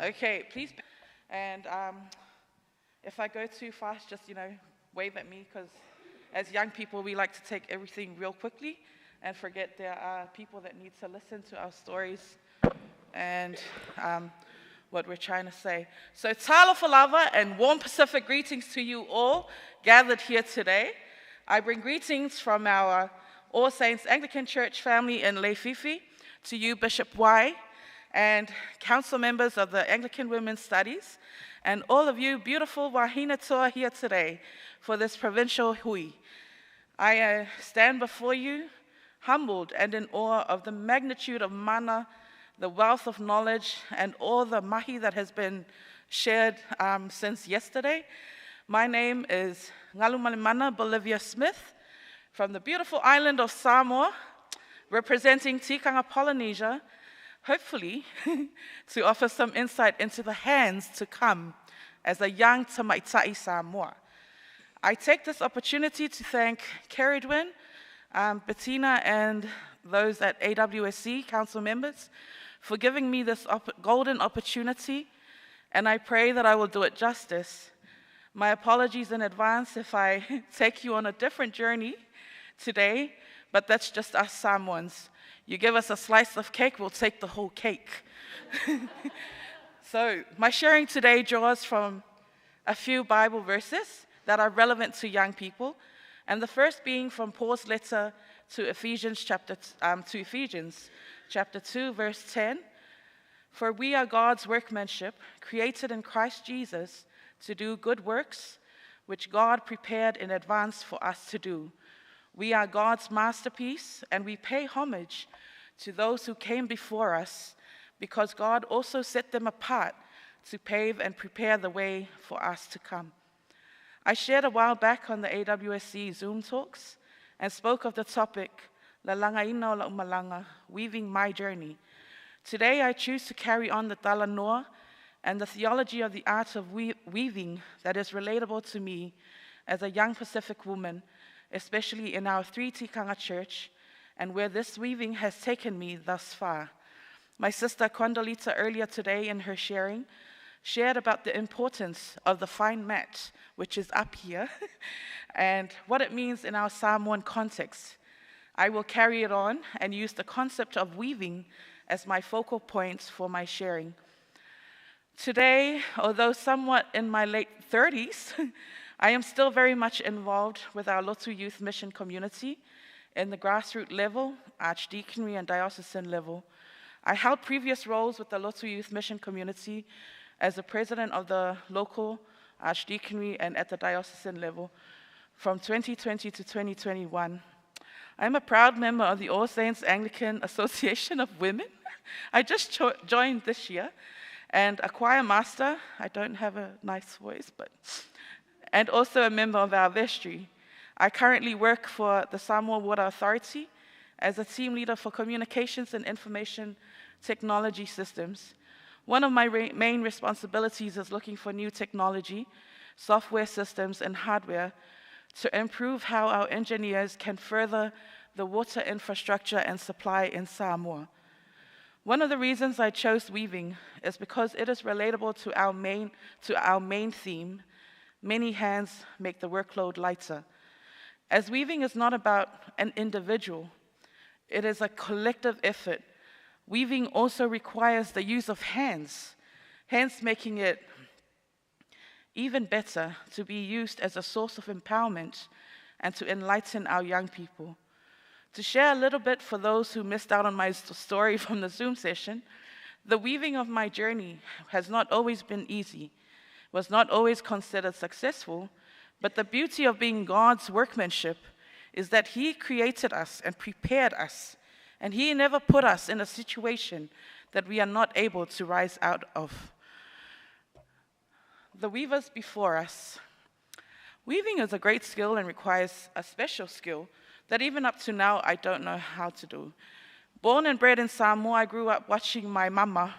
Okay, please. And if I go too fast, just, wave at me, because as young people, we like to take everything real quickly and forget there are people that need to listen to our stories and what we're trying to say. So talofa lava and warm Pacific greetings to you all gathered here today. I bring greetings from our All Saints Anglican Church family in Leififi to you, Bishop Y, and council members of the Anglican Women's Studies, and all of you beautiful wahine toa here today for this provincial hui. I stand before you humbled and in awe of the magnitude of mana, the wealth of knowledge, and all the mahi that has been shared since yesterday. My name is Ngalumalimana Bolivia Smith from the beautiful island of Samoa, representing tikanga Polynesia, hopefully to offer some insight into the hands to come as a young Tamaitai Samoa. I take this opportunity to thank Keridwin, Bettina, and those at AWSC, council members, for giving me this golden opportunity, and I pray that I will do it justice. My apologies in advance if I take you on a different journey today, but that's just us Samoans. You give us a slice of cake, we'll take the whole cake. So my sharing today draws from a few Bible verses that are relevant to young people, and the first being from Paul's letter to Ephesians chapter 2, verse 10. For we are God's workmanship, created in Christ Jesus to do good works, which God prepared in advance for us to do. We are God's masterpiece, and we pay homage to those who came before us, because God also set them apart to pave and prepare the way for us to come. I shared a while back on the AWSC Zoom talks and spoke of the topic, La Langaina o La Umalanga, Weaving My Journey. Today I choose to carry on the talanoa and the theology of the art of weaving that is relatable to me as a young Pacific woman, especially in our 3 tikanga church, and where this weaving has taken me thus far. My sister Condolita earlier today in her sharing shared about the importance of the fine mat, which is up here, and what it means in our Samoan context. I will carry it on and use the concept of weaving as my focal point for my sharing. Today, although somewhat in my late 30s, I am still very much involved with our Lotu Youth Mission community in the grassroots level, archdeaconry, and diocesan level. I held previous roles with the Lotu Youth Mission community as the president of the local archdeaconry and at the diocesan level from 2020 to 2021. I am a proud member of the All Saints Anglican Association of Women. I just joined this year, and a choir master. I don't have a nice voice, and also a member of our vestry. I currently work for the Samoa Water Authority as a team leader for communications and information technology systems. One of my main responsibilities is looking for new technology, software systems, and hardware to improve how our engineers can further the water infrastructure and supply in Samoa. One of the reasons I chose weaving is because it is relatable to our main theme, many hands make the workload lighter. As weaving is not about an individual, it is a collective effort. Weaving also requires the use of hands, hence making it even better to be used as a source of empowerment and to enlighten our young people. To share a little bit for those who missed out on my story from the Zoom session, the weaving of my journey has not always been easy, was not always considered successful, but the beauty of being God's workmanship is that He created us and prepared us, and He never put us in a situation that we are not able to rise out of. The weavers before us. Weaving is a great skill and requires a special skill that even up to now I don't know how to do. Born and bred in Samoa, I grew up watching my mama,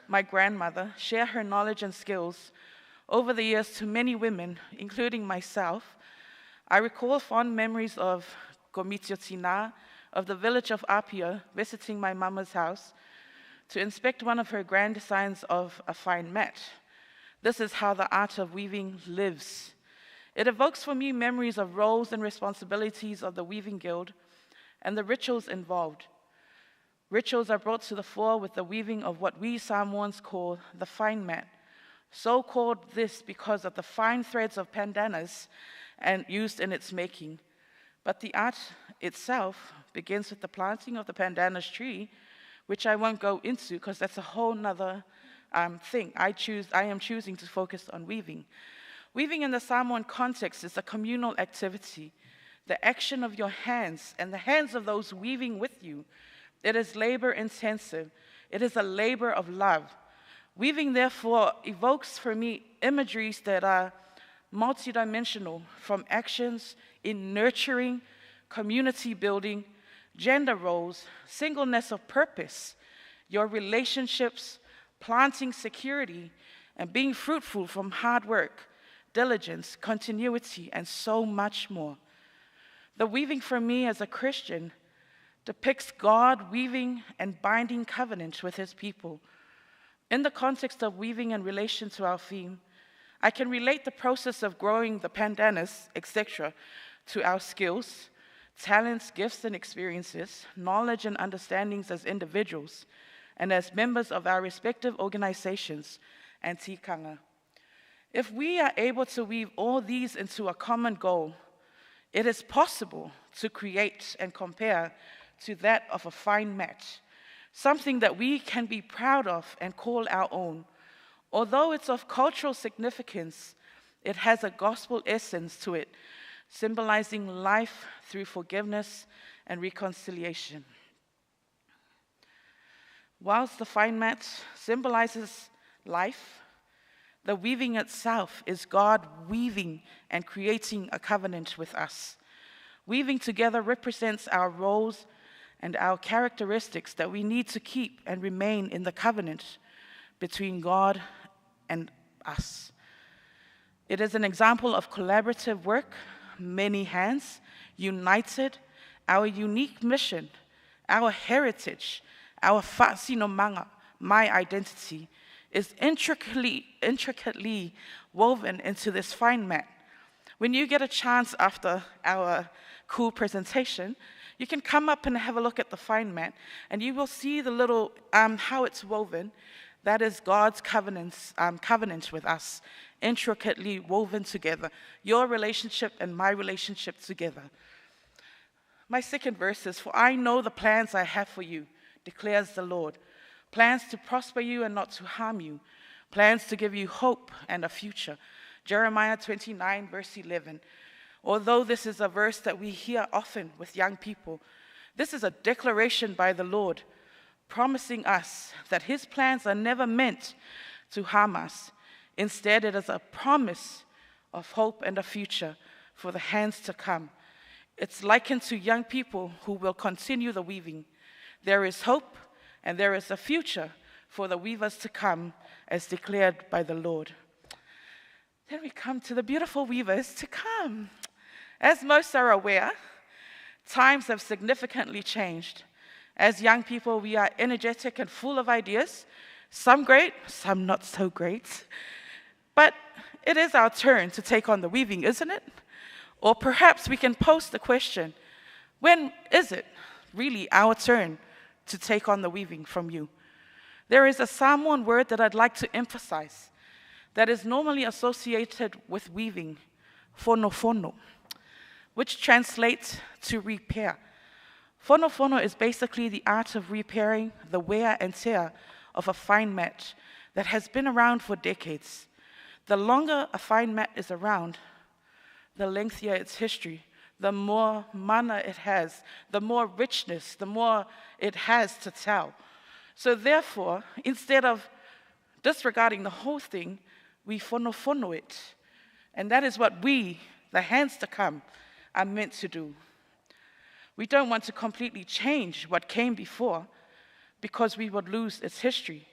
my grandmother, share her knowledge and skills over the years to many women, including myself. I recall fond memories of Gomitio Tina, of the village of Apia, visiting my mama's house, to inspect one of her grand designs of a fine mat. This is how the art of weaving lives. It evokes for me memories of roles and responsibilities of the Weaving Guild and the rituals involved. Rituals are brought to the fore with the weaving of what we Samoans call the fine mat. So called this because of the fine threads of pandanus and used in its making. But the art itself begins with the planting of the pandanus tree, which I won't go into because that's a whole nother thing. I am choosing to focus on weaving. Weaving in the Samoan context is a communal activity, the action of your hands and the hands of those weaving with you. It is labor intensive. It is a labor of love. Weaving, therefore, evokes for me imageries that are multidimensional, from actions in nurturing, community building, gender roles, singleness of purpose, your relationships, planting security, and being fruitful from hard work, diligence, continuity, and so much more. The weaving for me as a Christian depicts God weaving and binding covenant with his people. In the context of weaving in relation to our theme, I can relate the process of growing the pandanus, etc., to our skills, talents, gifts, and experiences, knowledge and understandings as individuals, and as members of our respective organizations and tikanga. If we are able to weave all these into a common goal, it is possible to create and compare to that of a fine mat, something that we can be proud of and call our own. Although it's of cultural significance, it has a gospel essence to it, symbolizing life through forgiveness and reconciliation. Whilst the fine mat symbolizes life, the weaving itself is God weaving and creating a covenant with us. Weaving together represents our roles and our characteristics that we need to keep and remain in the covenant between God and us. It is an example of collaborative work, many hands, united, our unique mission, our heritage, our whāsinomanga, my identity, is intricately woven into this fine mat. When you get a chance after our cool presentation, you can come up and have a look at the fine mat, and you will see the little, how it's woven. That is God's covenant with us, intricately woven together. Your relationship and my relationship together. My second verse is, "For I know the plans I have for you, declares the Lord. Plans to prosper you and not to harm you. Plans to give you hope and a future." Jeremiah 29, verse 11. Although this is a verse that we hear often with young people, this is a declaration by the Lord, promising us that his plans are never meant to harm us. Instead, it is a promise of hope and a future for the hands to come. It's likened to young people who will continue the weaving. There is hope and there is a future for the weavers to come, as declared by the Lord. Then we come to the beautiful weavers to come. As most are aware, times have significantly changed. As young people, we are energetic and full of ideas, some great, some not so great. But it is our turn to take on the weaving, isn't it? Or perhaps we can pose the question, when is it really our turn to take on the weaving from you? There is a Samoan word that I'd like to emphasize that is normally associated with weaving, whono, which translates to repair. Whono is basically the art of repairing the wear and tear of a fine mat that has been around for decades. The longer a fine mat is around, the lengthier its history, the more mana it has, the more richness, the more it has to tell. So therefore, instead of disregarding the whole thing, we whono it. And that is what we, the hands to come, are meant to do. We don't want to completely change what came before because we would lose its history.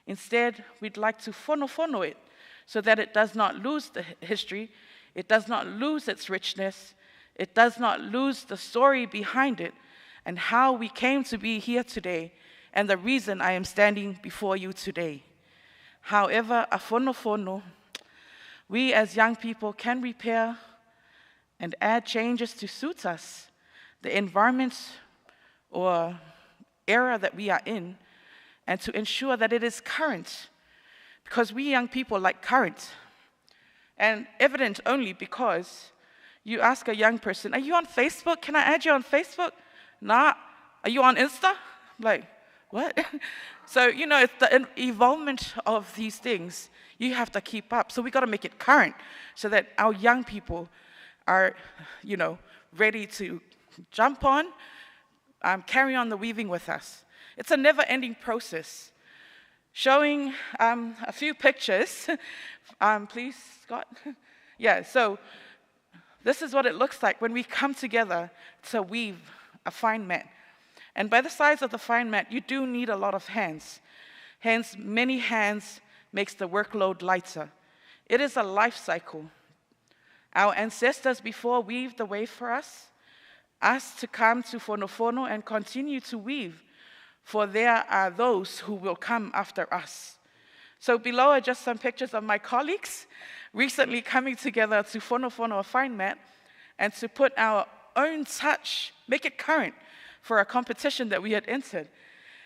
Instead, we'd like to whono it so that it does not lose the history, it does not lose its richness, it does not lose the story behind it and how we came to be here today and the reason I am standing before you today. However, afono, we as young people can repair and add changes to suit us, the environment or era that we are in, and to ensure that it is current, because we young people like current, and evident only because you ask a young person, are you on Facebook? Can I add you on Facebook? Nah. Are you on Insta? Like, what? So, it's the evolvement of these things. You have to keep up. So we got to make it current so that our young people are, ready to jump on, carry on the weaving with us. It's a never-ending process. Showing a few pictures. Please, Scott. Yeah, so this is what it looks like when we come together to weave a fine mat. And by the size of the fine mat, you do need a lot of hands. Hence, many hands makes the workload lighter. It is a life cycle. Our ancestors before weaved the way for us to come to Fonofono and continue to weave, for there are those who will come after us. So below are just some pictures of my colleagues recently coming together to Fonofono a fine mat and to put our own touch, make it current for a competition that we had entered.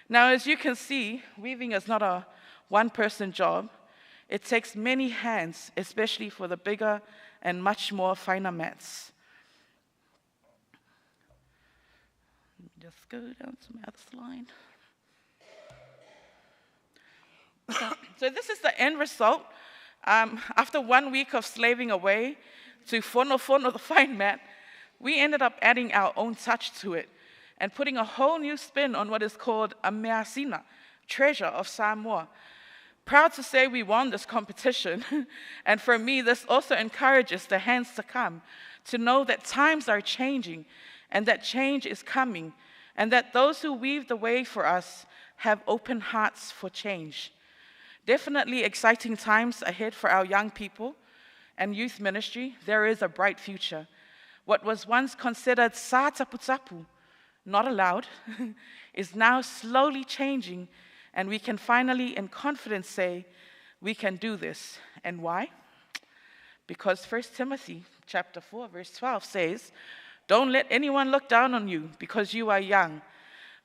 Now, as you can see, weaving is not a one-person job. It takes many hands, especially for the bigger and much more finer mats. Just go down to my other slide. So this is the end result. After 1 week of slaving away to Fono the fine mat, we ended up adding our own touch to it and putting a whole new spin on what is called a measina, treasure of Samoa. Proud to say we won this competition, and for me, this also encourages the hands to come, to know that times are changing and that change is coming, and that those who weave the way for us have open hearts for change. Definitely exciting times ahead for our young people and youth ministry. There is a bright future. What was once considered sa tapu, not allowed, is now slowly changing, and we can finally in confidence say, we can do this. And why? Because 1 Timothy chapter 4, verse 12 says, don't let anyone look down on you because you are young,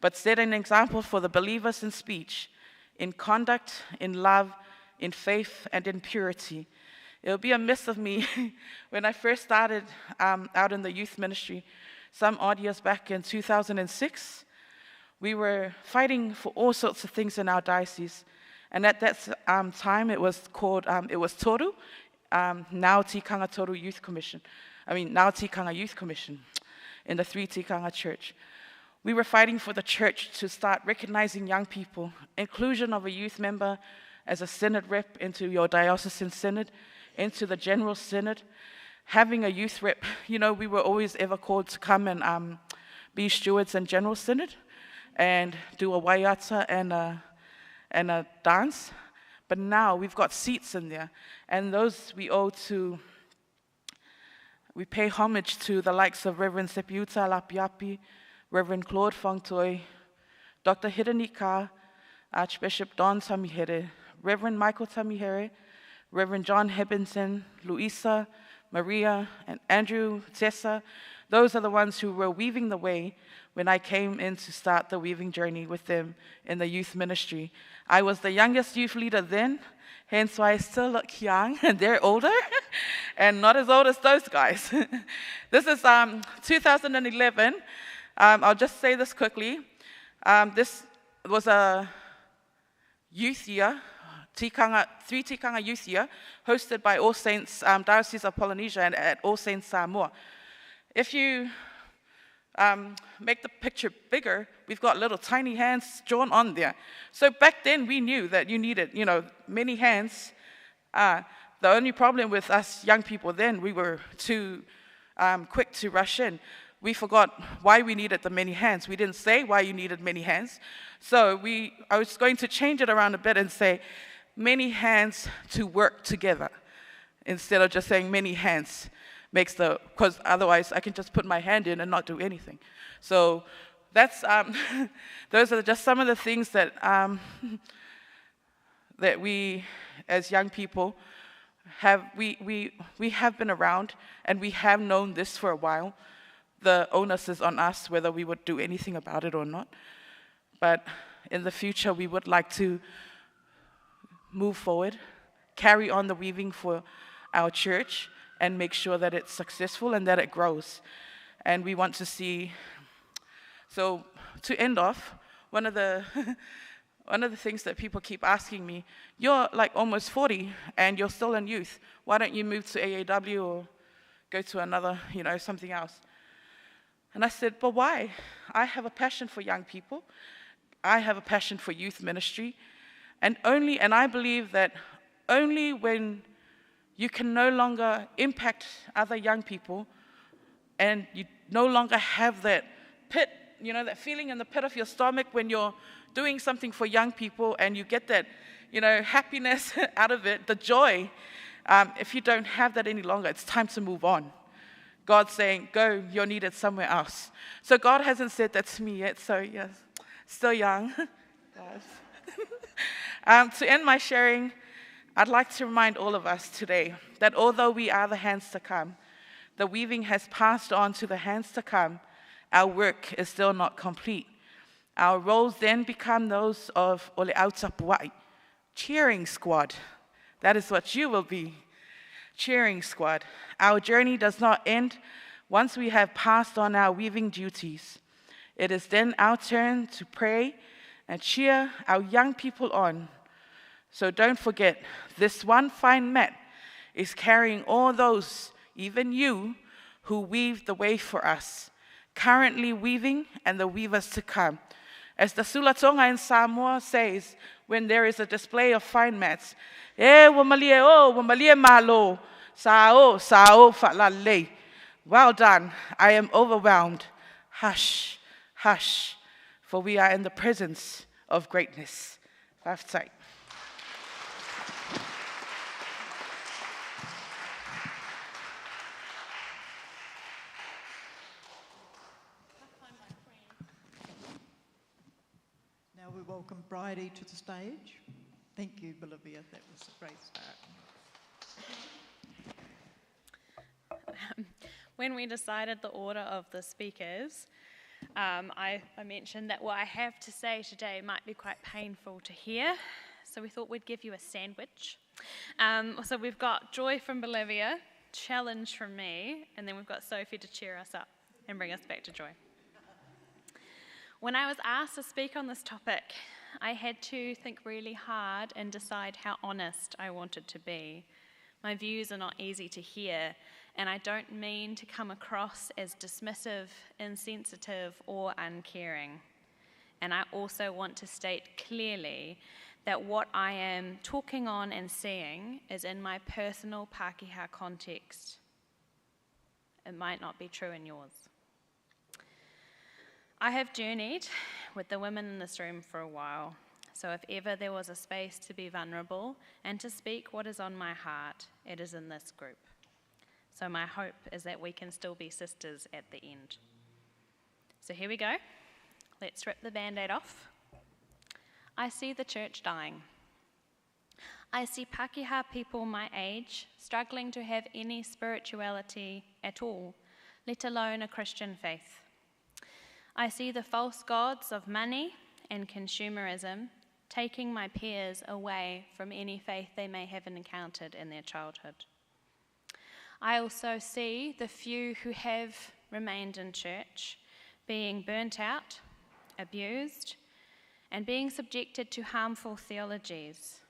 but set an example for the believers in speech, in conduct, in love, in faith, and in purity. It would be amiss of me when I first started out in the youth ministry some odd years back in 2006. We were fighting for all sorts of things in our diocese. And at that time, it was called, it was Toru, now Tikanga Toru Youth Commission. Now Tikanga Youth Commission in the 3 Tikanga Church. We were fighting for the church to start recognizing young people, inclusion of a youth member as a synod rep into your diocesan synod, into the general synod, having a youth rep. We were always ever called to come and be stewards in general synod and do a waiata and a dance. But now we've got seats in there, and those we pay homage to the likes of Reverend Sepiuta Lapiapi, Reverend Claude Fongtoi, Dr. Hidenika, Archbishop Don Tamihere, Reverend Michael Tamihere, Reverend John Hebinson, Luisa, Maria, and Andrew Tessa. Those are the ones who were weaving the way when I came in to start the weaving journey with them in the youth ministry. I was the youngest youth leader then, hence why I still look young, and they're older, and not as old as those guys. This is 2011. I'll just say this quickly. This was a youth year, 3 Tikanga Youth Year, hosted by All Saints Diocese of Polynesia and at All Saints Samoa. If you make the picture bigger, we've got little tiny hands drawn on there. So back then we knew that you needed, many hands. The only problem with us young people then, we were too quick to rush in. We forgot why we needed the many hands. We didn't say why you needed many hands. So I was going to change it around a bit and say, many hands to work together, instead of just saying many hands because otherwise I can just put my hand in and not do anything. So that's those are just some of the things that that we, as young people, have. We have been around, and we have known this for a while. The onus is on us whether we would do anything about it or not. But in the future, we would like to move forward, carry on the weaving for our church, and make sure that it's successful and that it grows. And we want to see. So to end off, one of the one of the things that people keep asking me, you're like almost 40 and you're still in youth. Why don't you move to AAW or go to another, something else? And I said, but why? I have a passion for young people. I have a passion for youth ministry. And I believe that only when you can no longer impact other young people and you no longer have that pit, that feeling in the pit of your stomach when you're doing something for young people and you get that, happiness out of it, the joy. If you don't have that any longer, it's time to move on. God's saying, go, you're needed somewhere else. So God hasn't said that to me yet, so yes, still young. To end my sharing, I'd like to remind all of us today that although we are the hands to come, the weaving has passed on to the hands to come, our work is still not complete. Our roles then become those of Ole Autapuai, cheering squad. That is what you will be, cheering squad. Our journey does not end once we have passed on our weaving duties. It is then our turn to pray and cheer our young people on. So don't forget, this one fine mat is carrying all those, even you, who weave the way for us, currently weaving and the weavers to come. As the Sulatonga in Samoa says, when there is a display of fine mats, wamalie malo, sao falale. Well done, I am overwhelmed. Hush, hush, for we are in the presence of greatness. Whaftai. Now we welcome Bridie to the stage. Thank you, Bolivia. That was a great start. When we decided the order of the speakers, I mentioned that what I have to say today might be quite painful to hear, so we thought we'd give you a sandwich. So we've got Joy from Bolivia, challenge from me, and then we've got Sophie to cheer us up and bring us back to joy. When I was asked to speak on this topic, I had to think really hard and decide how honest I wanted to be. My views are not easy to hear, and I don't mean to come across as dismissive, insensitive, or uncaring. And I also want to state clearly that what I am talking on and seeing is in my personal Pakeha context. It might not be true in yours. I have journeyed with the women in this room for a while, so if ever there was a space to be vulnerable and to speak what is on my heart, it is in this group. So my hope is that we can still be sisters at the end. So here we go. Let's rip the Band-Aid off. I see the church dying. I see Pakeha people my age struggling to have any spirituality at all, let alone a Christian faith. I see the false gods of money and consumerism taking my peers away from any faith they may have encountered in their childhood. I also see the few who have remained in church being burnt out, abused, and being subjected to harmful theologies.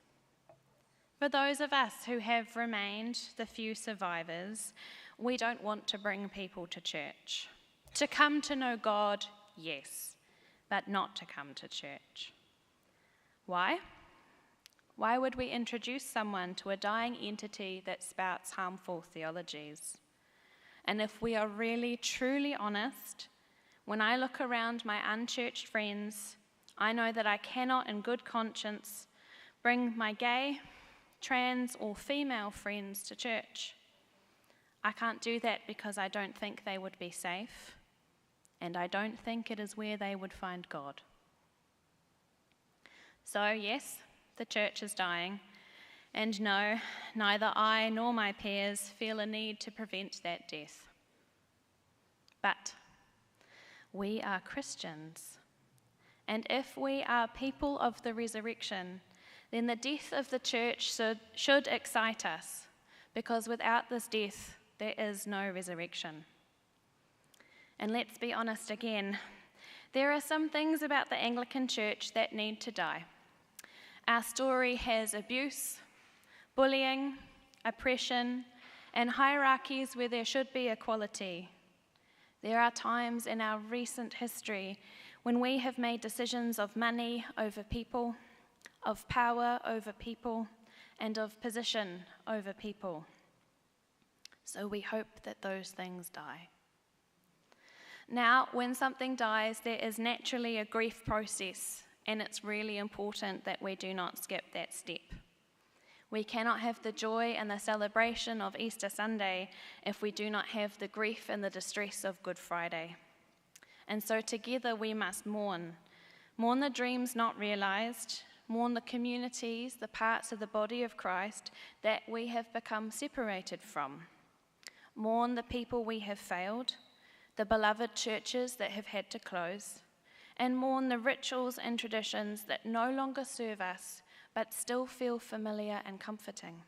For those of us who have remained the few survivors, we don't want to bring people to church. To come to know God, yes, but not to come to church. Why? Why would we introduce someone to a dying entity that spouts harmful theologies? And if we are really, truly honest, when I look around my unchurched friends, I know that I cannot in good conscience bring my gay, trans, or female friends to church. I can't do that because I don't think they would be safe. and I don't think it is where they would find God. So yes, the church is dying, and no, neither I nor my peers feel a need to prevent that death. But we are Christians, and if we are people of the resurrection, then the death of the church should excite us, because without this death, there is no resurrection. And let's be honest again, there are some things about the Anglican Church that need to die. Our story has abuse, bullying, oppression, and hierarchies where there should be equality. There are times in our recent history when we have made decisions of money over people, of power over people, and of position over people. So we hope that those things die. Now, when something dies, there is naturally a grief process, and it's really important that we do not skip that step. We cannot have the joy and the celebration of Easter Sunday if we do not have the grief and the distress of Good Friday. And so together we must mourn. Mourn the dreams not realized, mourn the communities, the parts of the body of Christ that we have become separated from. Mourn the people we have failed, the beloved churches that have had to close, and mourn the rituals and traditions that no longer serve us but still feel familiar and comforting.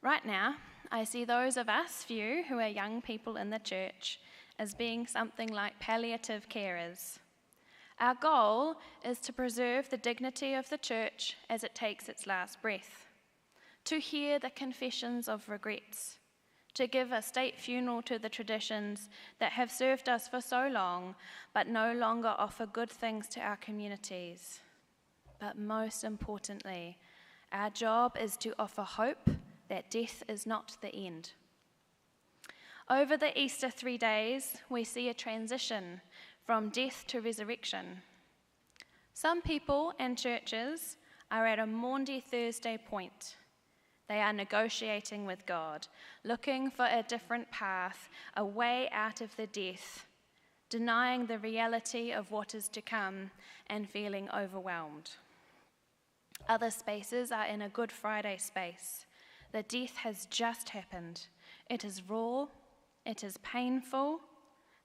Right now, I see those of us few who are young people in the church as being something like palliative carers. Our goal is to preserve the dignity of the church as it takes its last breath, to hear the confessions of regrets, to give a state funeral to the traditions that have served us for so long but no longer offer good things to our communities. But most importantly, our job is to offer hope that death is not the end. Over the Easter 3 days, we see a transition from death to resurrection. Some people and churches are at a Maundy Thursday point. They are negotiating with God, looking for a different path, a way out of the death, denying the reality of what is to come and feeling overwhelmed. Other spaces are in a Good Friday space. The death has just happened. It is raw, it is painful,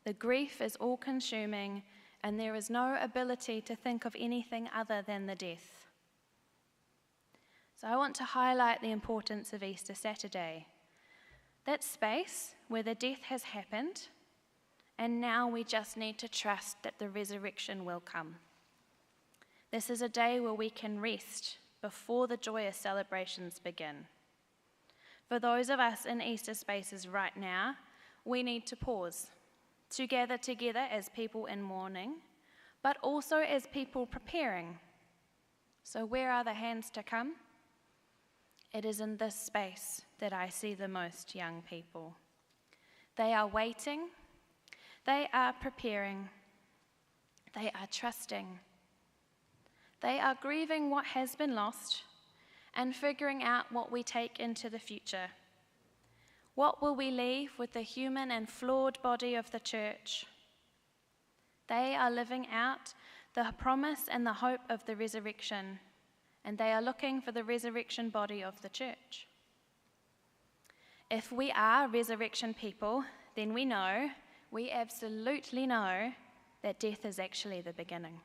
the grief is all-consuming, and there is no ability to think of anything other than the death. So I want to highlight the importance of Easter Saturday. That space where the death has happened, and now we just need to trust that the resurrection will come. This is a day where we can rest before the joyous celebrations begin. For those of us in Easter spaces right now, we need to pause, to gather together as people in mourning, but also as people preparing. So where are the hands to come? It is in this space that I see the most young people. They are waiting, they are preparing, they are trusting. They are grieving what has been lost and figuring out what we take into the future. What will we leave with the human and flawed body of the church? They are living out the promise and the hope of the resurrection, and they are looking for the resurrection body of the church. If we are resurrection people, then we absolutely know that death is actually the beginning.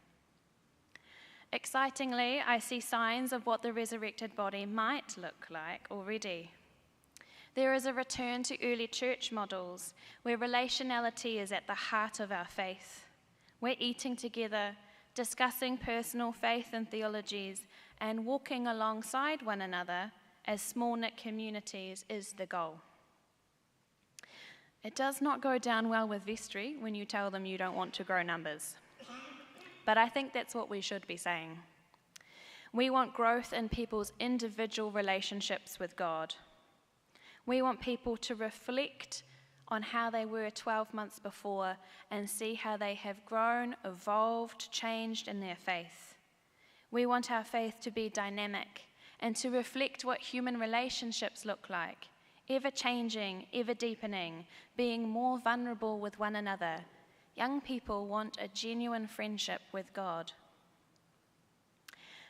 Excitingly, I see signs of what the resurrected body might look like already. There is a return to early church models where relationality is at the heart of our faith. We're eating together, discussing personal faith and theologies, and walking alongside one another as small-knit communities is the goal. It does not go down well with vestry when you tell them you don't want to grow numbers. But I think that's what we should be saying. We want growth in people's individual relationships with God. We want people to reflect on how they were 12 months before and see how they have grown, evolved, changed in their faith. We want our faith to be dynamic and to reflect what human relationships look like, ever changing, ever deepening, being more vulnerable with one another. Young people want a genuine friendship with God.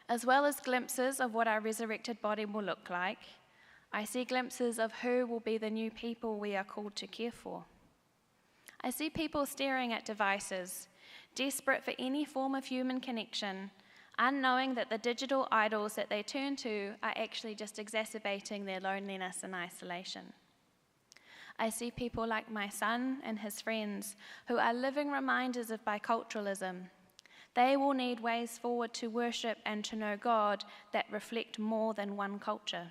As well as glimpses of what our resurrected body will look like, I see glimpses of who will be the new people we are called to care for. I see people staring at devices, desperate for any form of human connection, unknowing that the digital idols that they turn to are actually just exacerbating their loneliness and isolation. I see people like my son and his friends who are living reminders of biculturalism. They will need ways forward to worship and to know God that reflect more than one culture.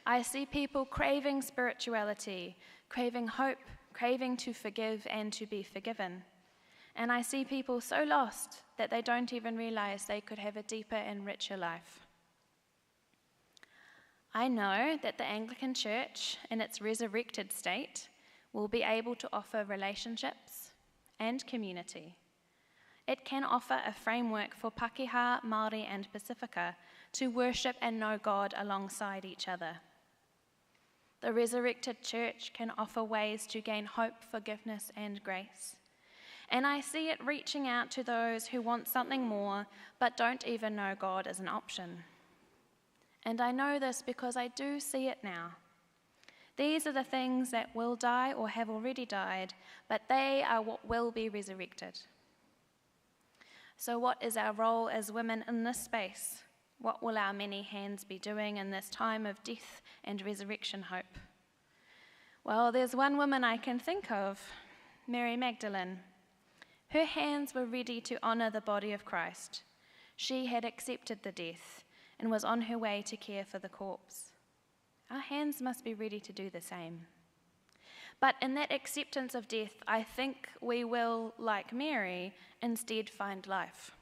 I see people craving spirituality, craving hope, craving to forgive and to be forgiven. And I see people so lost that they don't even realize they could have a deeper and richer life. I know that the Anglican Church, in its resurrected state, will be able to offer relationships and community. It can offer a framework for Pakeha, Maori, and Pacifica to worship and know God alongside each other. The resurrected church can offer ways to gain hope, forgiveness, and grace. And I see it reaching out to those who want something more but don't even know God as an option. And I know this because I do see it now. These are the things that will die or have already died, but they are what will be resurrected. So what is our role as women in this space? What will our many hands be doing in this time of death and resurrection hope? Well, there's one woman I can think of, Mary Magdalene. Her hands were ready to honor the body of Christ. She had accepted the death and was on her way to care for the corpse. Our hands must be ready to do the same. But in that acceptance of death, I think we will, like Mary, instead find life.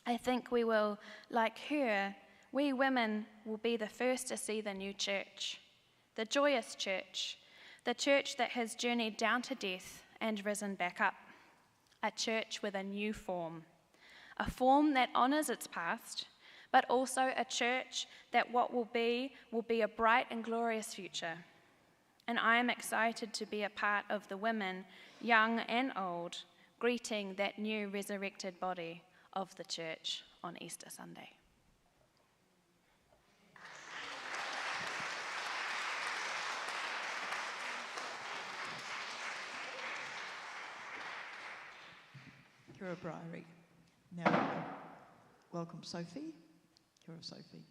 I think we will, like her, we women will be the first to see the new church, the joyous church, the church that has journeyed down to death and risen back up, a church with a new form, a form that honors its past, but also a church that what will be a bright and glorious future. And I am excited to be a part of the women, young and old, greeting that new resurrected body of the church on Easter Sunday. Kia ora, Bridie. Now, welcome Sophie. Kia ora, Sophie.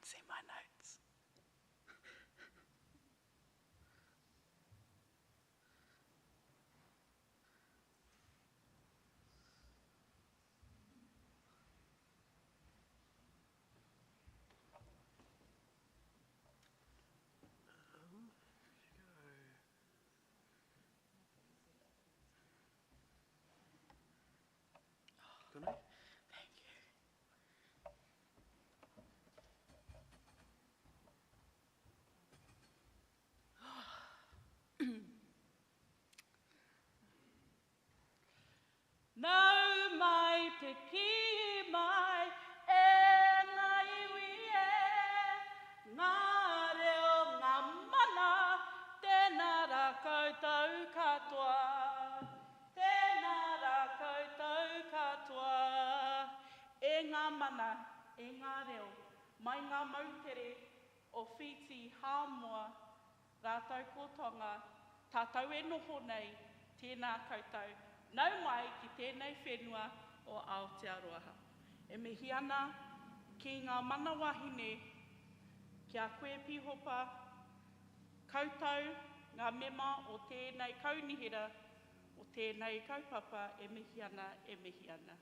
See my notes. Good night. Nau mai te ki mai e ngā iwi e ngā reo ngā mana tēnā rā koutou katoa tēnā rā koutou katoa e ngā mana e ngā reo mai ngā mautere o whiti hāmoa rātou kotonga tātou e noho nei tēnā koutou nau mai ki tēnei whenua o Aotearoa. E mihi ana ki ngā mana wahine, kia koe pihopa, koutou ngā mema o tēnei kaunihira, o tēnei kaupapa e mihi ana, e mihi ana.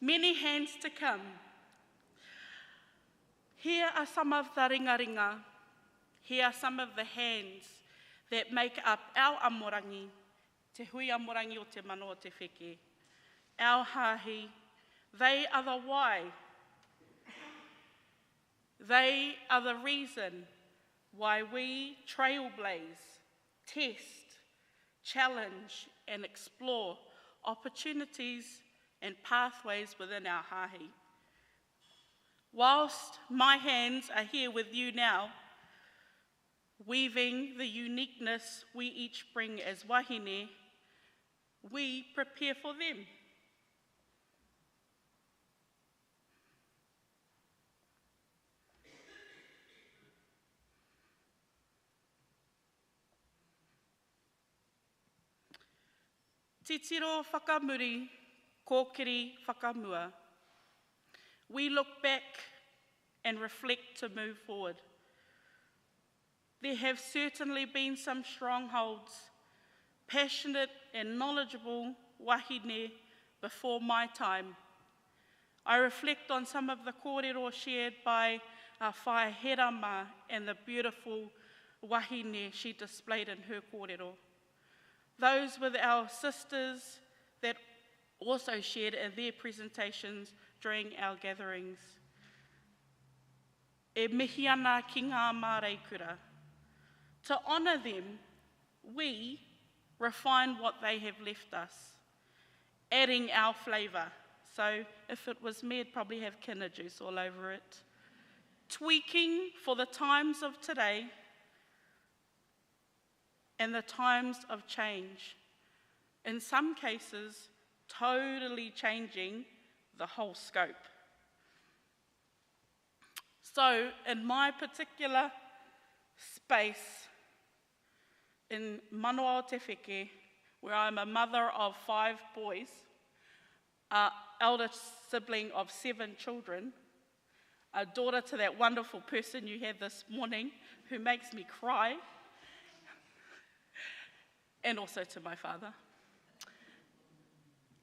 Many hands to come. Here are some of the ringa. Here are some of the hands that make up our amorangi, te hui amorangi o te mano o te wheke. Our hahi, they are the why. They are the reason why we trailblaze, test, challenge and explore opportunities and pathways within our hahi. Whilst my hands are here with you now, weaving the uniqueness we each bring as wahine, we prepare for them. Titiro whakamuri, kōkiri whakamua. We look back and reflect to move forward. There have certainly been some strongholds, passionate and knowledgeable wahine before my time. I reflect on some of the kōrero shared by our whae Herama and the beautiful wahine she displayed in her kōrero. Those with our sisters that also shared in their presentations during our gatherings. E mihi ana ki ngā māreikura. To honour them, we refine what they have left us, adding our flavour. So if it was me, I'd probably have kinna juice all over it. Tweaking for the times of today and the times of change. In some cases, totally changing the whole scope. So in my particular space in Manoa o te Wheke, where I'm a mother of 5 boys, eldest sibling of 7 children, a daughter to that wonderful person you had this morning who makes me cry, and also to my father,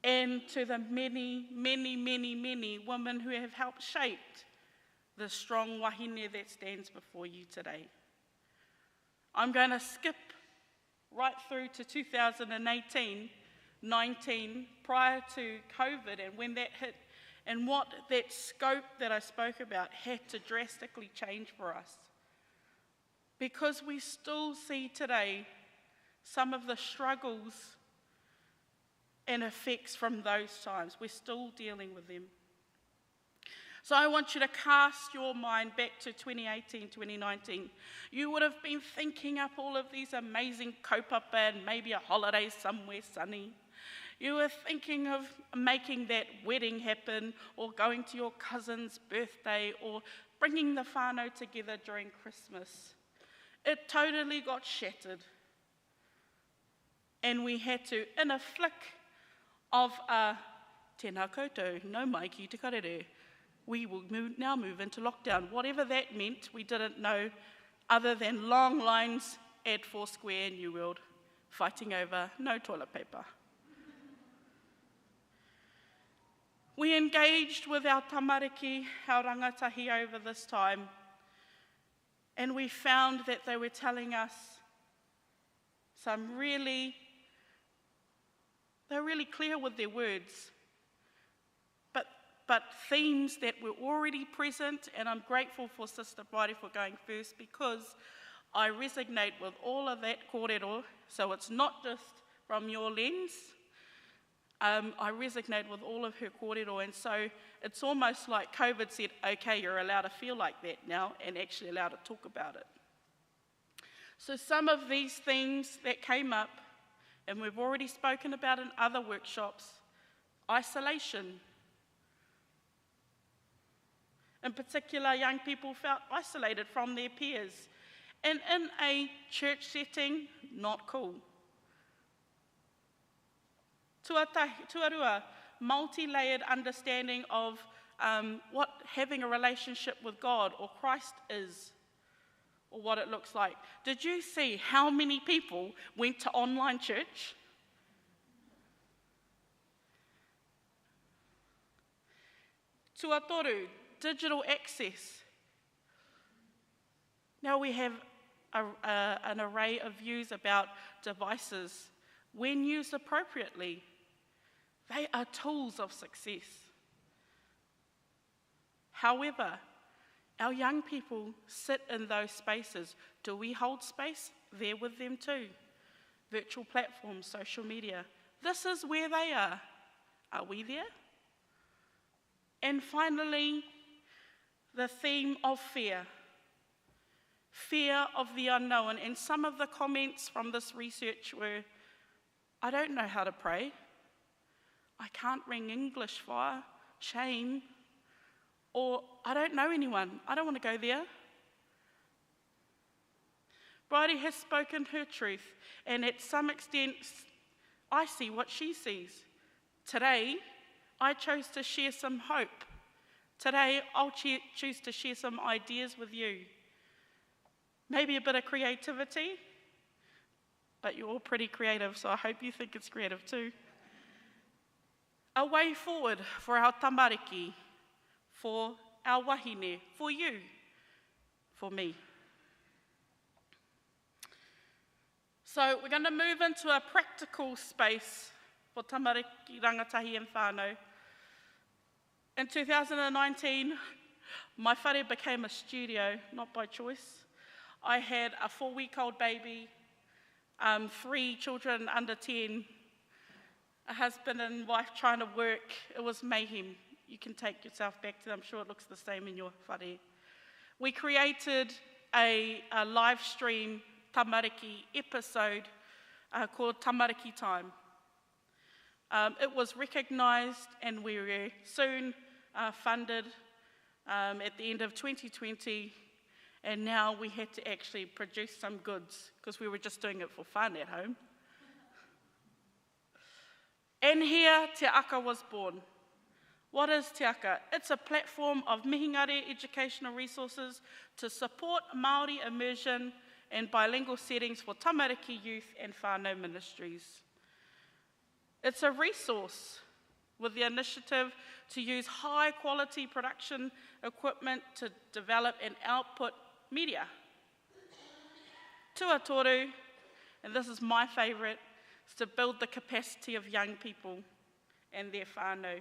and to the many, many, many, many women who have helped shape the strong wahine that stands before you today. I'm going to skip right through to 2018, 19, prior to COVID, and when that hit, and what that scope that I spoke about had to drastically change for us. Because we still see today some of the struggles and effects from those times. We're still dealing with them. So I want you to cast your mind back to 2018, 2019. You would have been thinking up all of these amazing kaupapa and maybe a holiday somewhere sunny. You were thinking of making that wedding happen, or going to your cousin's birthday, or bringing the whānau together during Christmas. It totally got shattered. And we had to, in a flick of a tēnā koutou, no mai ki te karere, we will now move into lockdown. Whatever that meant, we didn't know, other than long lines at Foursquare and New World, fighting over no toilet paper. We engaged with our tamariki, our rangatahi over this time, and we found that they were telling us some they're really clear with their words, but themes that were already present, and I'm grateful for Sister Bridie for going first, because I resonate with all of that kōrero, so it's not just from your lens. I resonate with all of her kōrero, and so it's almost like COVID said, okay, you're allowed to feel like that now, and actually allowed to talk about it. So some of these things that came up, and we've already spoken about in other workshops, isolation. In particular, young people felt isolated from their peers, and in a church setting, not cool. Tuarua, multi-layered understanding of what having a relationship with God or Christ is, or what it looks like. Did you see how many people went to online church? Tuatoru, digital access. Now we have an array of views about devices. When used appropriately, they are tools of success. However, our young people sit in those spaces. Do we hold space there with them too? Virtual platforms, social media. This is where they are. Are we there? And finally, the theme of fear. Fear of the unknown. And some of the comments from this research were, I don't know how to pray. I can't ring English fire. Shame. Or, I don't know anyone. I don't want to go there. Bridie has spoken her truth, and at some extent, I see what she sees. Today, I chose to share some hope. Today, I'll choose to share some ideas with you. Maybe a bit of creativity, but you're all pretty creative, so I hope you think it's creative too. A way forward for our tamariki, for our wahine, for you, for me. So we're going to move into a practical space for tamariki, rangatahi and whānau. In 2019, my whare became a studio, not by choice. I had a 4-week-old baby, 3 children under 10, a husband and wife trying to work. It was mayhem. You can take yourself back to that. I'm sure it looks the same in your whare. We created a live stream tamariki episode called Tamariki Time. It was recognised, and we were soon funded at the end of 2020, and now we had to actually produce some goods because we were just doing it for fun at home. And here Te Aka was born. What is Te Aka? It's a platform of mihingare educational resources to support Maori immersion and bilingual settings for tamariki youth and whānau ministries. It's a resource with the initiative to use high-quality production equipment to develop and output media. Tuatoru, and this is my favourite, is to build the capacity of young people and their whānau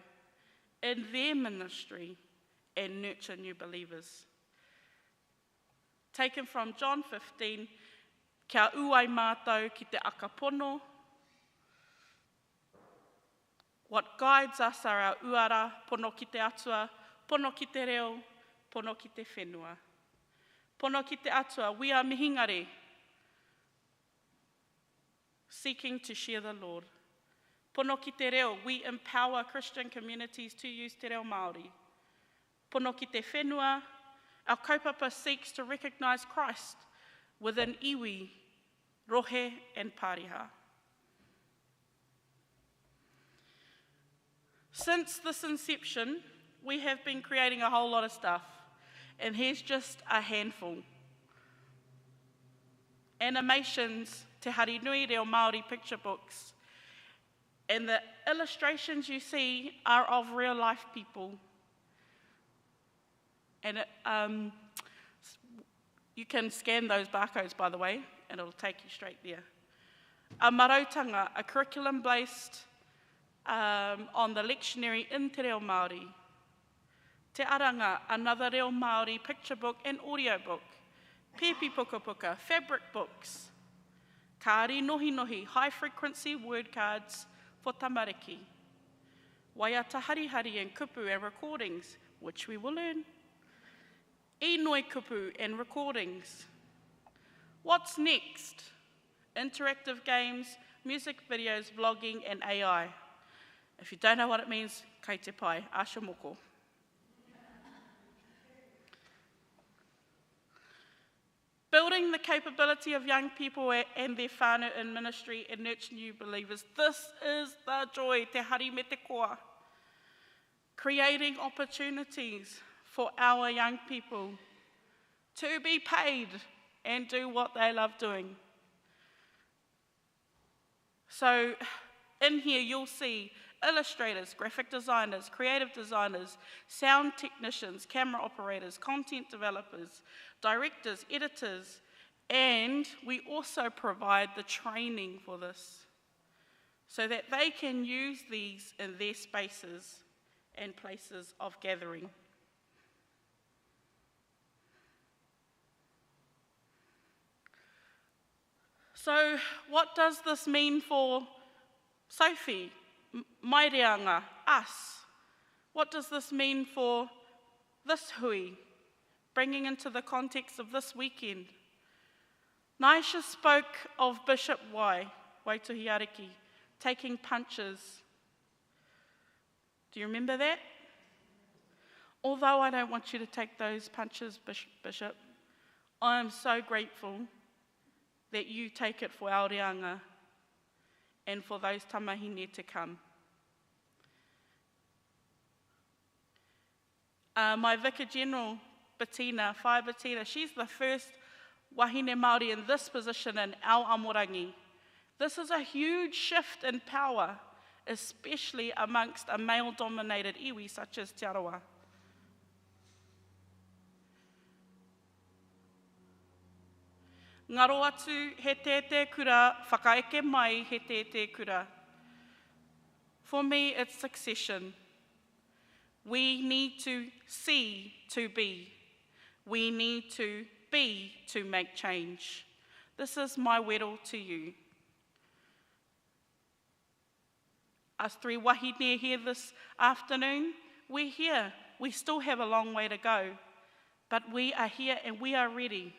in their ministry and nurture new believers. Taken from John 15, kia uai mātou ki te akapono. What guides us are our uara, pono ki te atua, pono ki te reo, pono ki te whenua. Pono ki te atua, we are mihingare, seeking to share the Lord. Pono ki te reo, we empower Christian communities to use te reo Māori. Pono ki te whenua, our kaupapa seeks to recognise Christ within iwi, rohe and pariha. Since this inception, we have been creating a whole lot of stuff, and here's just a handful. Animations, te harinui reo Māori picture books, and the illustrations you see are of real life people. And you can scan those barcodes, by the way, and it'll take you straight there. A marautanga, a curriculum based on the lectionary in te reo Māori. Te aranga, another reo Māori picture book and audio book. Pepi puka puka, fabric books. Kāri nohi nohi, high frequency word cards for tamariki. Waiata hari hari and kupu and recordings, which we will learn. Inoi kupu and recordings. What's next? Interactive games, music videos, vlogging, and AI. If you don't know what it means, kei te pai, asha moko. Building the capability of young people and their whānau in ministry and nurture new believers. This is the joy, te hari me te koa. Creating opportunities for our young people to be paid and do what they love doing. So in here you'll see illustrators, graphic designers, creative designers, sound technicians, camera operators, content developers, directors, editors, and we also provide the training for this so that they can use these in their spaces and places of gathering. So what does this mean for Sophie, mai reanga, us? What does this mean for this hui, bringing into the context of this weekend? Naisha spoke of Bishop Waituhi Ariki, taking punches. Do you remember that? Although I don't want you to take those punches, Bishop, I am so grateful that you take it for our reanga and for those tamahine to come. My Vicar General, Bettina, Whae Bettina, she's the first wahine Māori in this position in our amorangi. This is a huge shift in power, especially amongst a male-dominated iwi such as Te Arawa. Ngaro atu he te kura, whakaeke mai he te kura. For me, it's succession. We need to see to be. We need to be to make change. This is my wero to you. Us three wahine here this afternoon, we're here. We still have a long way to go, but we are here and we are ready.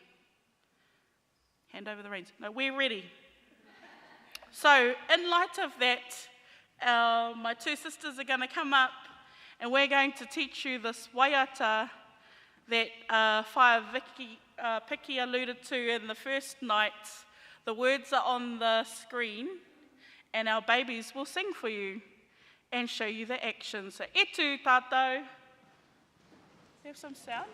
Hand over the reins. No, we're ready. So, in light of that, my two sisters are going to come up and we're going to teach you this waiata that Whae Piki alluded to in the first night. The words are on the screen and our babies will sing for you and show you the action. So, e tū tātou. Do you have some sound?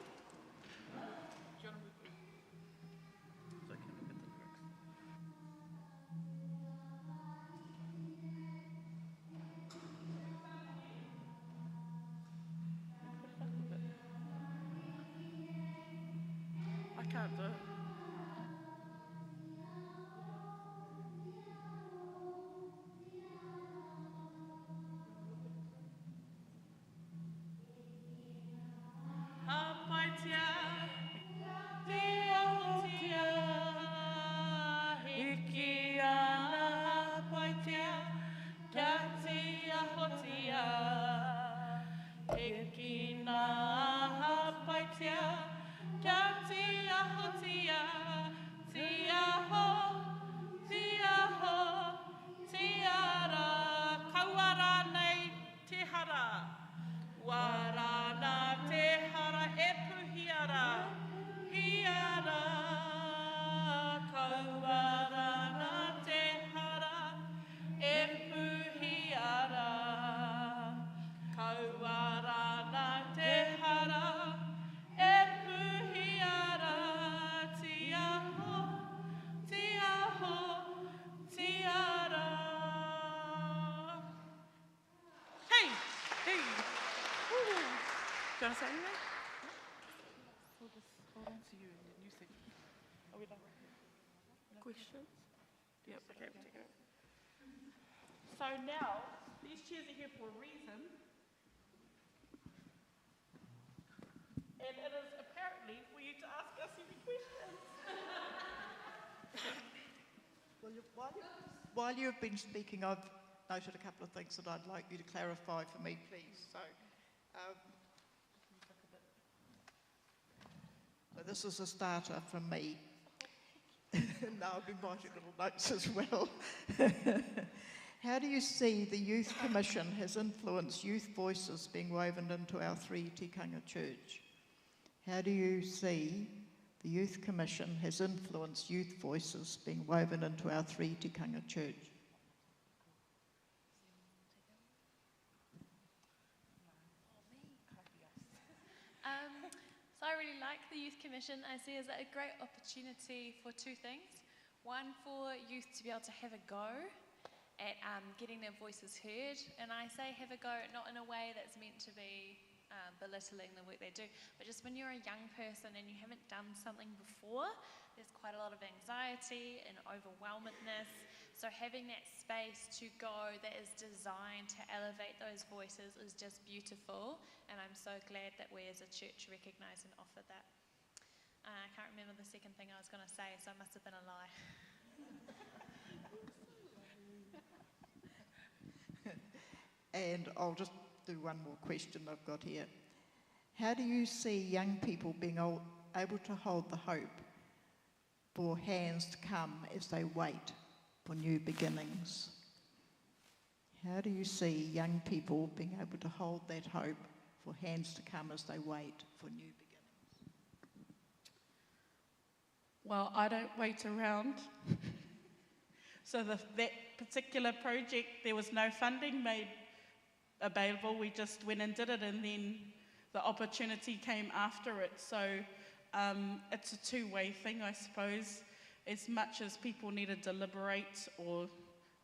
Can't do it. Do you want to say anything? We'll just hold on to you and then you say. Are we done? Questions? Yep, okay, we'll take it. So now, these chairs are here for a reason. And it is apparently for you to ask us any questions. Well, while you've been speaking, I've noted a couple of things that I'd like you to clarify for me, please. So this is a starter from me. Now I've been writing little notes as well. How do you see the Youth Commission has influenced youth voices being woven into our three tikanga church? How do you see the Youth Commission has influenced youth voices being woven into our 3 tikanga church? So I really like the Youth Commission. I see it as a great opportunity for 2 things. One, for youth to be able to have a go at getting their voices heard. And I say have a go not in a way that's meant to be belittling the work they do, but just when you're a young person and you haven't done something before, there's quite a lot of anxiety and overwhelmedness. So having that space to go that is designed to elevate those voices is just beautiful, and I'm so glad that we as a church recognise and offer that. I can't remember the second thing I was going to say, so it must have been a lie. And I'll just do one more question I've got here. How do you see young people being able to hold the hope for hands to come as they wait for new beginnings? How do you see young people being able to hold that hope for hands to come as they wait for new beginnings? Well, I don't wait around. So that particular project, there was no funding made available. We just went and did it, and then the opportunity came after it. So it's a two-way thing, I suppose. As much as people need to deliberate or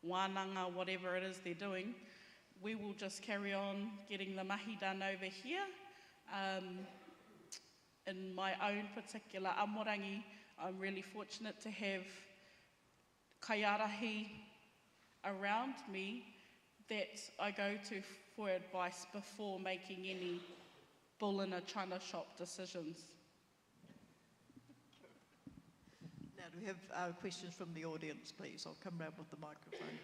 wānanga, whatever it is they're doing, we will just carry on getting the mahi done over here. In my own particular amorangi, I'm really fortunate to have kaiarahi around me that I go to for advice before making any bull in a china shop decisions. Now, do we have questions from the audience, please? I'll come round with the microphone.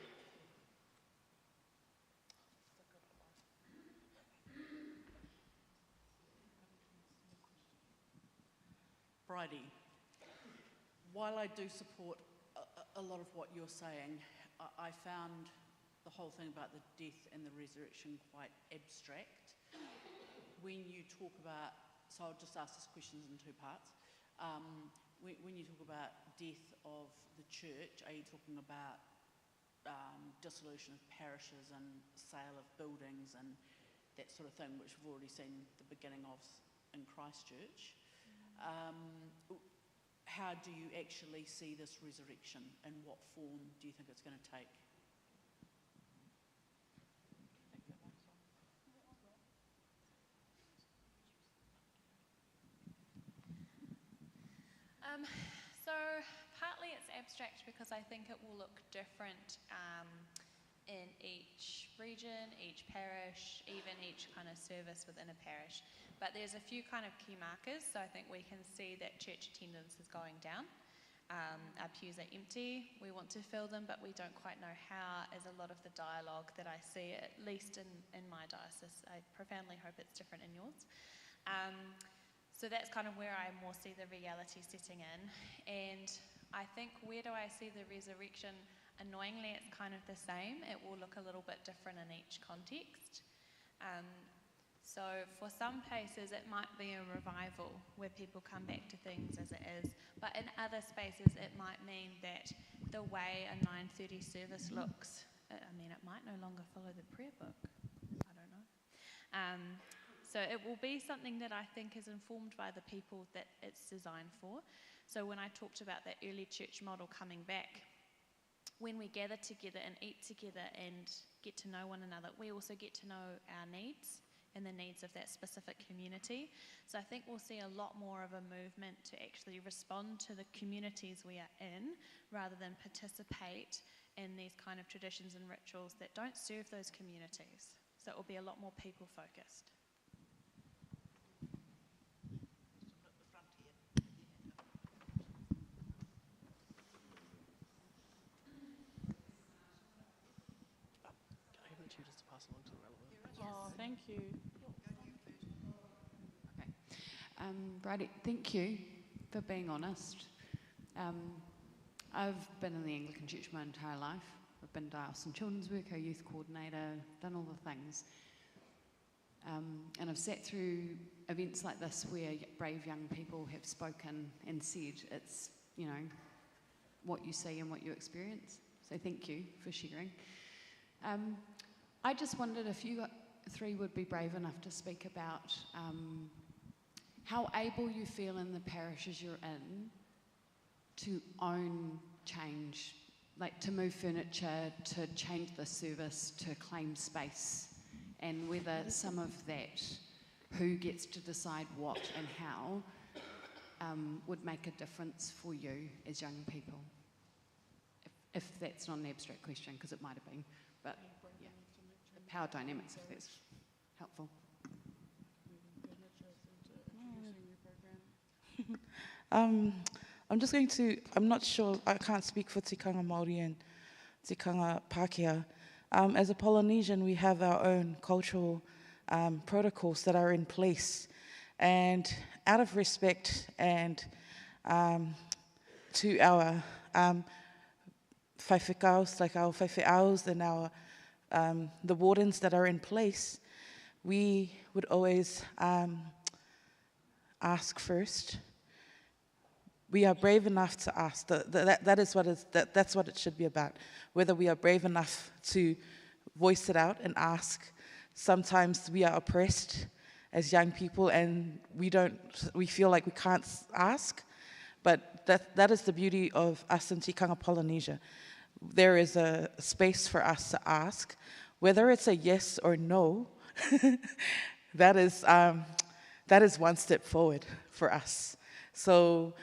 Bridie, while I do support a lot of what you're saying, I found the whole thing about the death and the resurrection quite abstract. When you talk about, so I'll just ask this question in 2 parts. When you talk about death of the church, are you talking about dissolution of parishes and sale of buildings and that sort of thing, which we've already seen the beginning of in Christchurch? How do you actually see this resurrection, and what form do you think it's going to take? So partly it's abstract because I think it will look different in each region, each parish, even each kind of service within a parish. But there's a few kind of key markers, so I think we can see that church attendance is going down. Our pews are empty, we want to fill them, but we don't quite know how, as a lot of the dialogue that I see, at least in my diocese. I profoundly hope it's different in yours. So that's kind of where I more see the reality setting in. And I think, where do I see the resurrection? Annoyingly, it's kind of the same. It will look a little bit different in each context. So for some places, it might be a revival where people come back to things as it is. But in other spaces, it might mean that the way a 9:30 service looks, I mean, it might no longer follow the prayer book. I don't know. So it will be something that I think is informed by the people that it's designed for. So when I talked about that early church model coming back, when we gather together and eat together and get to know one another, we also get to know our needs and the needs of that specific community. So I think we'll see a lot more of a movement to actually respond to the communities we are in, rather than participate in these kind of traditions and rituals that don't serve those communities. So it will be a lot more people-focused. Oh, thank you. Okay. Bridie, thank you for being honest. I've been in the Anglican Church my entire life. I've been diocesan children's worker, youth coordinator, done all the things. And I've sat through events like this where brave young people have spoken and said it's, you know, what you see and what you experience. So thank you for sharing. I just wondered if you three would be brave enough to speak about how able you feel in the parishes you're in to own change, like to move furniture, to change the service, to claim space, and whether some of that, who gets to decide what and how, would make a difference for you as young people. If that's not an abstract question, because it might have been, but yeah, the power dynamics, if that's helpful. I'm just going to, I'm not sure, I can't speak for tikanga Maori and tikanga Pakeha. As a Polynesian, we have our own cultural protocols that are in place. And out of respect and to our whaiwhikaos, like our whaiwhiaos and our, the wardens that are in place, we would always ask first. We are brave enough to ask. That's what it should be about. Whether we are brave enough to voice it out and ask. Sometimes we are oppressed as young people, and we feel like we can't ask. But that is the beauty of us in Tikanga Polynesia. There is a space for us to ask, whether it's a yes or no. that is one step forward for us. So